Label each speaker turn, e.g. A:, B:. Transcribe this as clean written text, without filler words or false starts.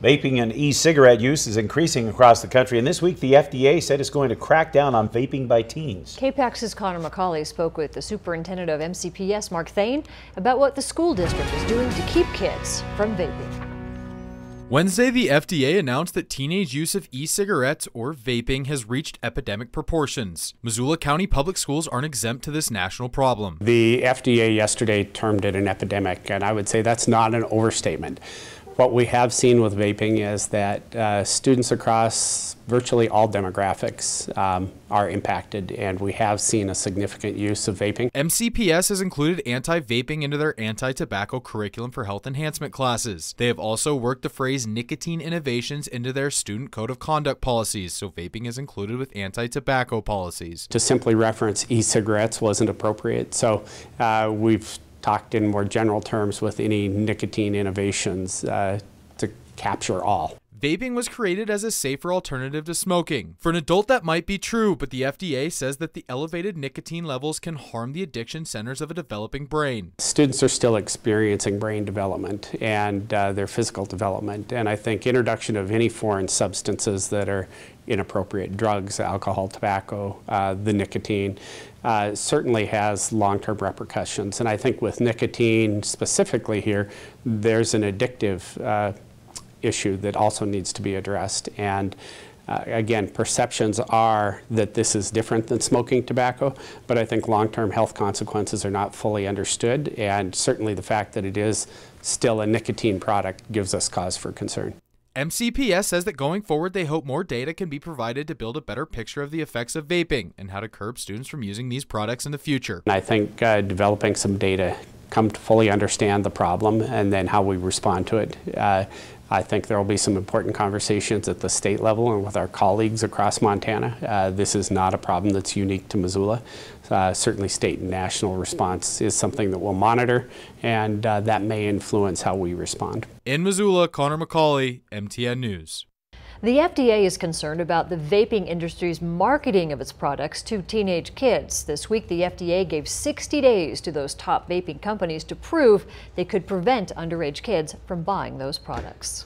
A: Vaping and e-cigarette use is increasing across the country, and this week the FDA said it's going to crack down on vaping by teens.
B: KPAX's Connor McCauley spoke with the superintendent of MCPS, Mark Thane, about what the school district is doing to keep kids from vaping.
C: Wednesday, the FDA announced that teenage use of e-cigarettes or vaping has reached epidemic proportions. Missoula County Public Schools aren't exempt to this national problem.
D: The FDA yesterday termed it an epidemic, and I would say that's not an overstatement. What we have seen with vaping is that students across virtually all demographics are impacted, and we have seen a significant use of vaping.
C: MCPS has included anti-vaping into their anti-tobacco curriculum for health enhancement classes. They have also worked the phrase nicotine innovations into their student code of conduct policies, so vaping is included with anti-tobacco policies.
D: To simply reference e-cigarettes wasn't appropriate, so we've talked in more general terms with any nicotine innovations to capture all.
C: Vaping was created as a safer alternative to smoking. For an adult, that might be true, but the FDA says that the elevated nicotine levels can harm the addiction centers of a developing brain.
D: Students are still experiencing brain development and their physical development, and I think introduction of any foreign substances that are inappropriate, drugs, alcohol, tobacco, the nicotine, certainly has long-term repercussions. And I think with nicotine specifically here, there's an addictive issue that also needs to be addressed. And again, perceptions are that this is different than smoking tobacco, but I think long-term health consequences are not fully understood, and certainly the fact that it is still a nicotine product gives us cause for concern.
C: MCPS says that going forward, they hope more data can be provided to build a better picture of the effects of vaping and how to curb students from using these products in the future.
D: I think developing some data, come to fully understand the problem and then how we respond to it. I think there will be some important conversations at the state level and with our colleagues across Montana. This is not a problem that's unique to Missoula. Certainly state and national response is something that we'll monitor, and that may influence how we respond.
C: In Missoula, Connor McCauley, MTN News.
B: The FDA is concerned about the vaping industry's marketing of its products to teenage kids. This week, the FDA gave 60 days to those top vaping companies to prove they could prevent underage kids from buying those products.